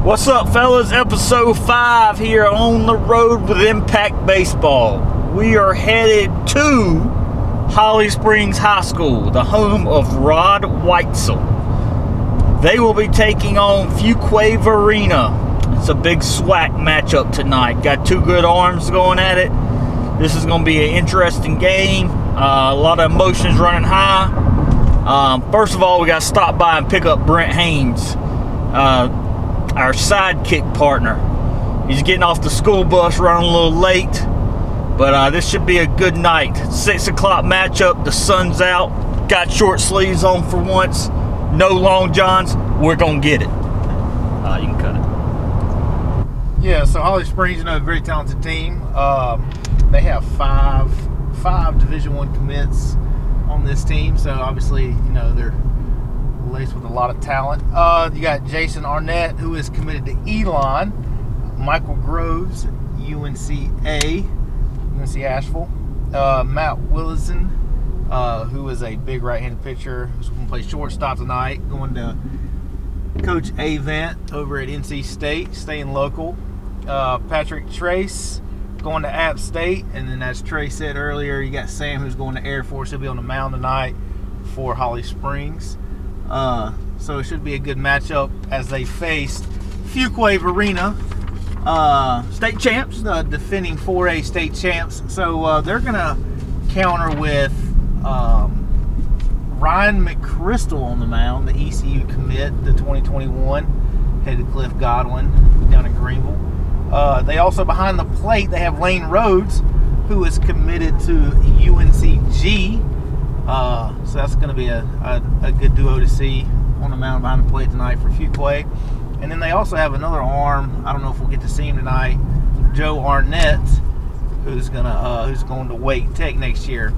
What's up, fellas? Episode 5 here on the road with Impact Baseball. We are headed to Holly Springs High School, the home of Rod Weitzel. They will be taking on Fuquay-Varina. It's a big SWAC matchup tonight. Got two good arms going at it. This is going to be an interesting game. A lot of emotions running high. First of all, we got to stop by and pick up Brent Haynes, our sidekick partner. He's getting off the school bus, running a little late, but this should be a good night. 6 o'clock matchup. The sun's out. Got short sleeves on for once. No long johns. We're gonna get it. You can cut it. Yeah, so Holly Springs, a very talented team. They have five Division I commits on this team, so obviously, they're laced with a lot of talent. You got Jason Arnett, who is committed to Elon. Michael Groves, UNC Asheville. Matt Willison, who is a big right-handed pitcher, who's going to play shortstop tonight, going to Coach Avent over at NC State, staying local. Patrick Trace going to App State, and then as Trey said earlier, you got Sam, who's going to Air Force. He'll be on the mound tonight for Holly Springs. So it should be a good matchup as they face Fuquay-Varina, State champs. the defending 4A state champs. So they're going to counter with Ryan McChrystal on the mound, the ECU commit, the 2021, headed to Cliff Godwin down in Greenville. They also, behind the plate, they have Lane Rhodes, who is committed to UNCG. So that's going to be a good duo to see on the mound behind the plate tonight for Fuquay. And then they also have another arm. I don't know if we'll get to see him tonight. Joe Arnett, who's going to Wake Tech next year.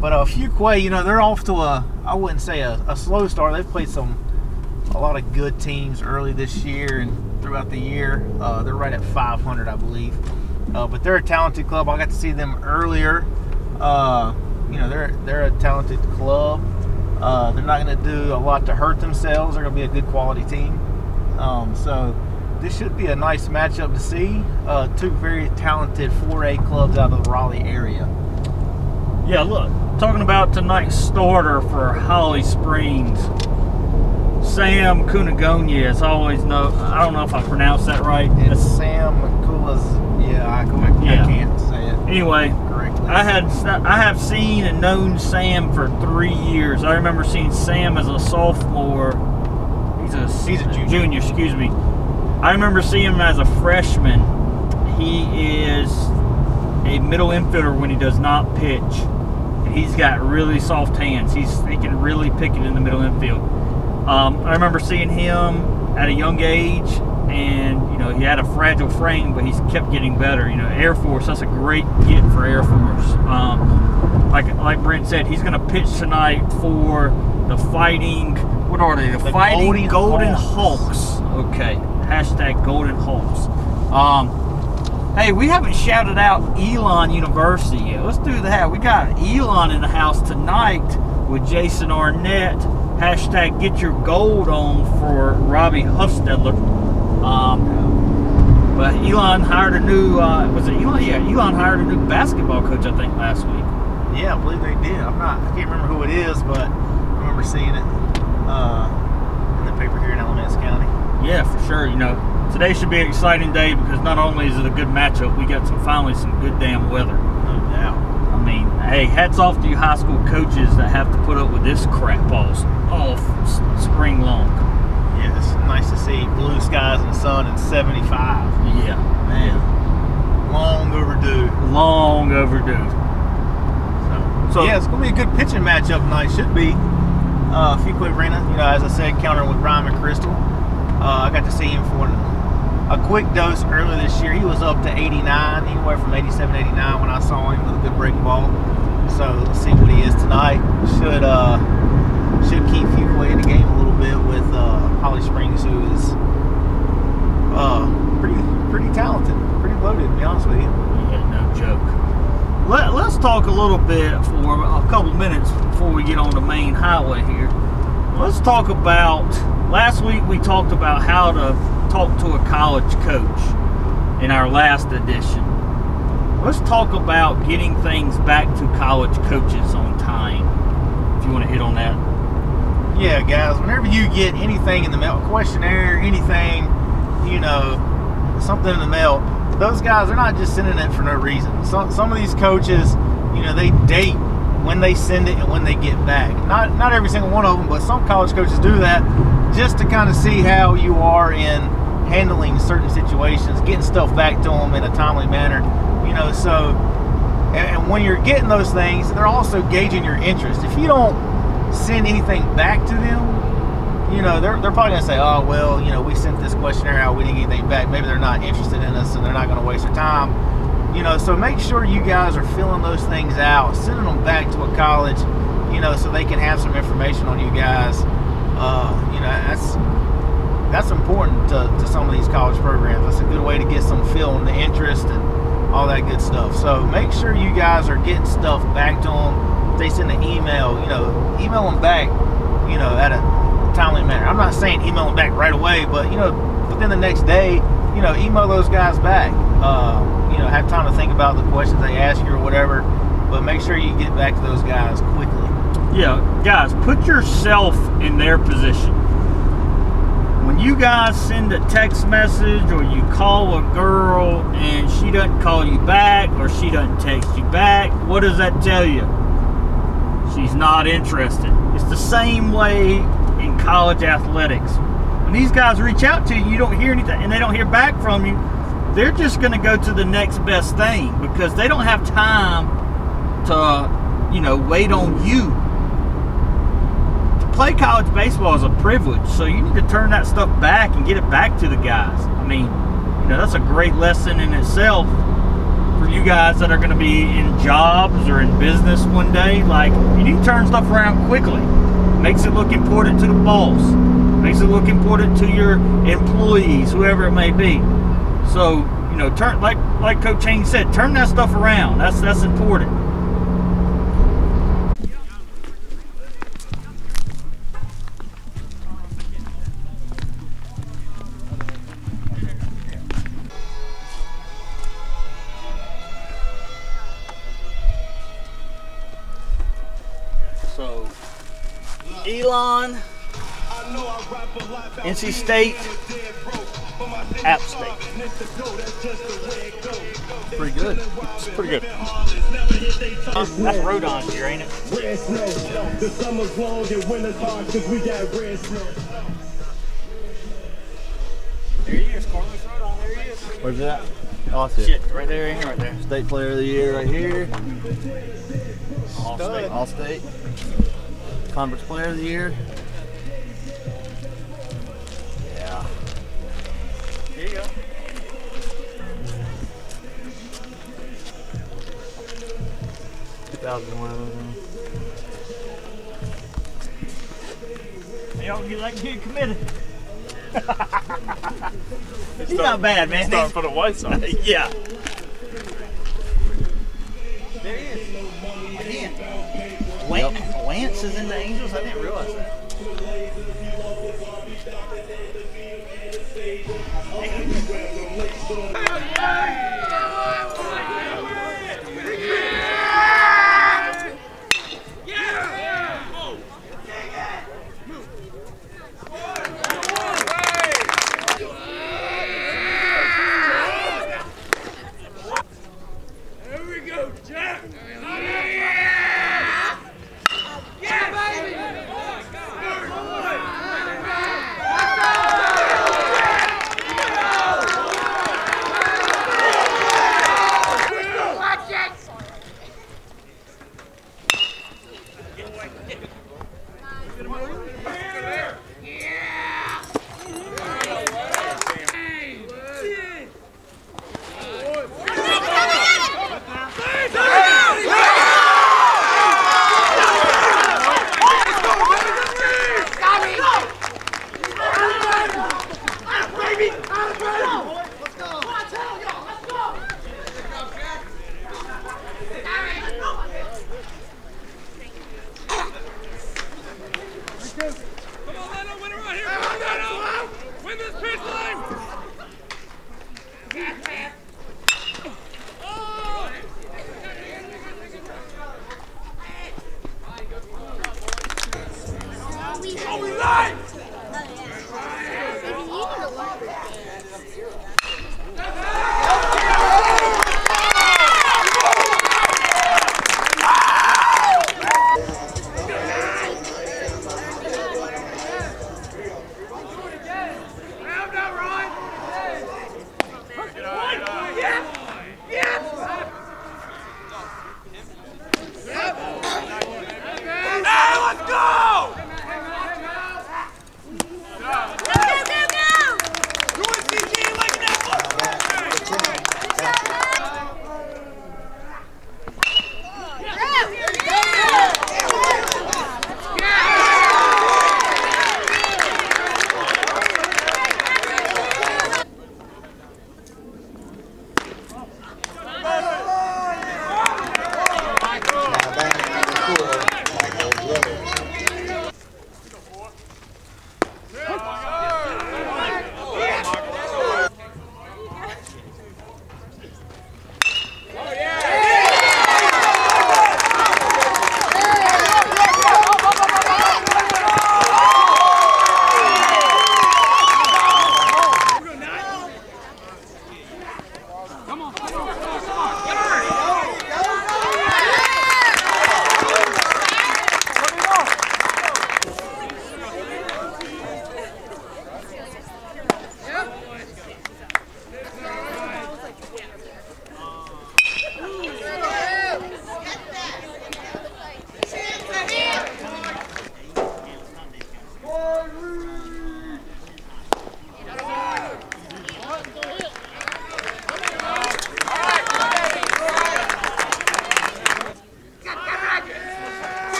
But Fuquay, they're off to I wouldn't say a slow start. They've played a lot of good teams early this year and throughout the year. They're right at 500, I believe. But they're a talented club. I got to see them earlier. They're a talented club. They're not going to do a lot to hurt themselves. They're going to be a good quality team. So this should be a nice matchup to see. Two very talented 4A clubs out of the Raleigh area. Yeah, look, talking about tonight's starter for Holly Springs, Sam Cunagonia. As I always know, I don't know if I pronounced that right. It's Sam Kulas. Yeah, I can't say it. Anyway, correctly. I have seen and known Sam for 3 years. I remember seeing Sam as a sophomore. He's a junior. Excuse me. I remember seeing him as a freshman. He is a middle infielder when he does not pitch. He's got really soft hands. He can really pick it in the middle infield. I remember seeing him at a young age, and he had a fragile frame, but he's kept getting better. Air Force, that's a great get for Air Force. Like Brent said, he's going to pitch tonight for the Fighting. What are they? The Fighting Golden Hawks. Okay. Hashtag Golden Hawks. Hey, we haven't shouted out Elon University yet. Let's do that. We got Elon in the house tonight with Jason Arnett. Hashtag get your gold on for Robbie Huffstedler. But Elon hired a new, was it Elon? Yeah, Elon hired a new basketball coach, I think, last week. Yeah, I believe they did. I can't remember who it is, but I remember seeing it in the paper here in Alamance County. Yeah, for sure. Today should be an exciting day because not only is it a good matchup, we got finally some good damn weather. No doubt. I mean, hey, hats off to you high school coaches that have to put up with this crap all spring long. Yeah, it's nice to see blue skies and sun and 75. Yeah, man. Long overdue. Long overdue. So yeah, it's going to be a good pitching matchup tonight. Should be. Fuquay-Varina, as I said, countering with Ryan McChrystal. I got to see him for a quick dose earlier this year. He was up to 89, anywhere from 87, 89 when I saw him with a good breaking ball. So let's see what he is tonight. Should keep Fuquay in the game a little bit with Holly Springs, who is pretty talented, pretty loaded, to be honest with you. Yeah, no joke. Let's talk a little bit for a couple minutes before we get on the main highway here. Let's talk about, last week we talked about how to talked to a college coach in our last edition. Let's talk about getting things back to college coaches on time. If you want to hit on that. Yeah, guys, whenever you get anything in the mail, questionnaire, anything, you know, something in the mail, those guys are not just sending it for no reason. Some of these coaches, you know, they date when they send it and when they get back. Not every single one of them, but some college coaches do that just to kind of see how you are in handling certain situations, getting stuff back to them in a timely manner. You know, so, and when you're getting those things, they're also gauging your interest. If you don't send anything back to them, you know, they're probably going to say, oh, well, you know, we sent this questionnaire out, we didn't get anything back. Maybe they're not interested in us and they're not going to waste their time. You know, so make sure you guys are filling those things out, sending them back to a college, you know, so they can have some information on you guys. You know, that's important to some of these college programs. That's a good way to get some feel on the interest and all that good stuff. So make sure you guys are getting stuff back to them. If they send an email, you know, email them back, you know, at a timely manner. I'm not saying email them back right away, but, you know, within the next day, you know, email those guys back. You know, have time to think about the questions they ask you or whatever, but make sure you get back to those guys quickly. Yeah, guys, put yourself in their position. When you guys send a text message or you call a girl and she doesn't call you back or she doesn't text you back, what does that tell you? She's not interested. It's the same way in college athletics. When these guys reach out to you, you don't hear anything and they don't hear back from you, they're just going to go to the next best thing because they don't have time to, you know, wait on you. To play college baseball is a privilege, so you need to turn that stuff back and get it back to the guys. I mean, you know, that's a great lesson in itself for you guys that are going to be in jobs or in business one day. Like, you need to turn stuff around quickly. Makes it look important to the boss. Makes it look important to your employees, whoever it may be. So, you know, turn like Coach Haynes said, turn that stuff around. That's important. So, Elon, NC State, App State. Pretty good. It's pretty good. That's Rodon's here, ain't it? The summer's long and winter's hard because we got red snow. There he is, Corliss Rodon. There he is. Where's that? Oh, I see it. Shit, right there, ain't it? Right there. State Player of the Year right here. All State. All State. Conference Player of the Year. Yeah. Here you go. Y'all get like get committed. He's not bad, man. Starting for the White Sox. Yeah. There he is. Again. Lance is in the Angels. I didn't realize that.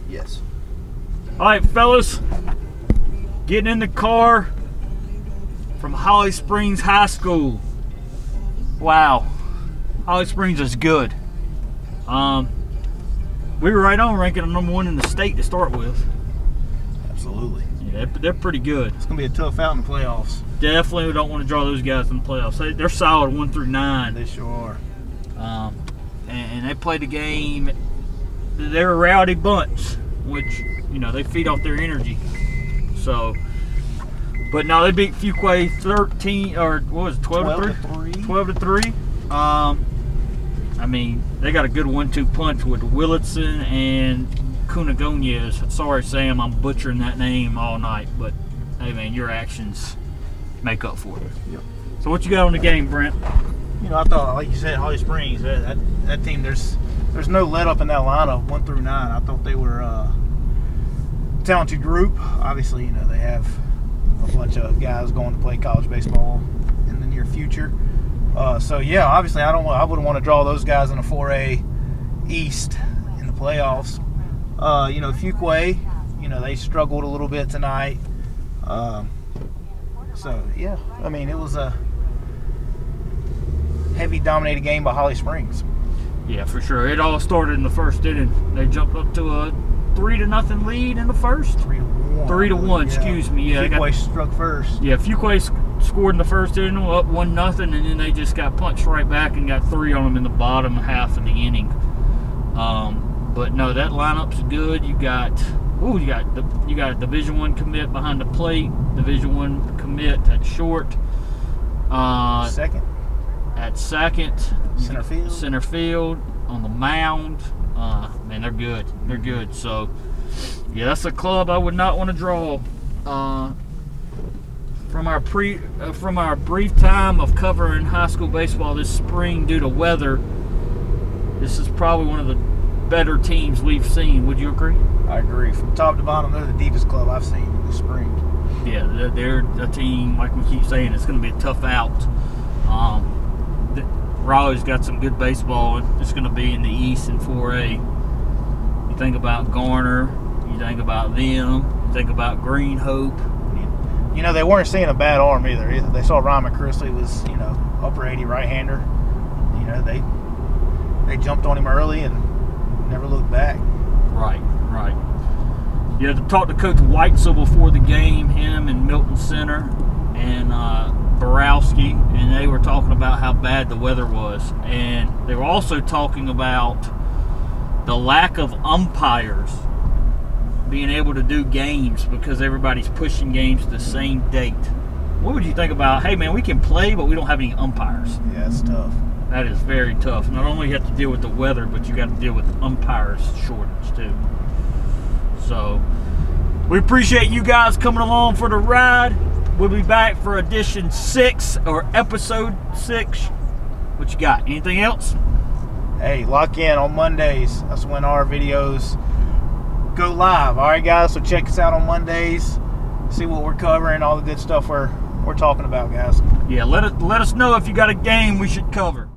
Yes. All right, fellas, getting in the car from Holly Springs High School. Wow, Holly Springs is good. We were right on ranking them #1 in the state to start with. Absolutely. Yeah, they're pretty good. It's gonna be a tough out in the playoffs. Definitely don't want to draw those guys in the playoffs. They're solid 1 through 9. They sure are. And they played the game. They're a rowdy bunch, which, you know, they feed off their energy. So, but no, they beat Fuquay 13, or what was it, 12 to 3? 12 to 3. I mean, they got a good 1-2 punch with Willitson and Cunagoniez. Sorry, Sam, I'm butchering that name all night, but hey, man, your actions make up for it. Yep. So what you got on the game, Brent? You know, I thought, like you said, Holly Springs, that team, there's no let up in that lineup, 1 through 9. I thought they were a talented group. Obviously, you know, they have a bunch of guys going to play college baseball in the near future. So yeah, obviously, I wouldn't want to draw those guys in a 4A East in the playoffs. You know, Fuquay, you know, they struggled a little bit tonight. So yeah, I mean, it was a heavy dominated game by Holly Springs. Yeah, for sure. It all started in the first inning. They jumped up to a 3-0 lead in the first. 3-1. 3-1, excuse me. Yeah, Fuquay struck first. Yeah, Fuquay scored in the first inning, up 1-0, and then they just got punched right back and got 3 on them in the bottom half of the inning. But no, that lineup's good. You got a Division I commit behind the plate, Division I commit at short, Second. at second, Center field. on the mound. Man, they're good. They're good. So, yeah, that's a club I would not want to draw. From our brief time of covering high school baseball this spring due to weather, this is probably one of the better teams we've seen. Would you agree? I agree. From top to bottom, they're the deepest club I've seen this spring. Yeah, they're a team, like we keep saying, it's going to be a tough out. Raleigh's got some good baseball. It's going to be in the East in 4A. You think about Garner, you think about them, you think about Green Hope. You know, they weren't seeing a bad arm either. They saw Ryan McChrystley was, you know, upper 80 right-hander. You know, they jumped on him early and never looked back. Right. You had to talk to Coach Weitzel before the game, him and Milton Center and Borowski, and they were talking about how bad the weather was. And they were also talking about the lack of umpires being able to do games because everybody's pushing games to the same date. What would you think about, hey man, we can play, but we don't have any umpires? Yeah, it's tough. That is very tough. Not only you have to deal with the weather, but you got to deal with umpires shortage too. So, we appreciate you guys coming along for the ride. We'll be back for edition 6 or episode 6. What you got? Anything else? Hey, lock in on Mondays. That's when our videos go live. All right, guys. So check us out on Mondays. See what we're covering, all the good stuff we're talking about, guys. Yeah, let us know if you got a game we should cover.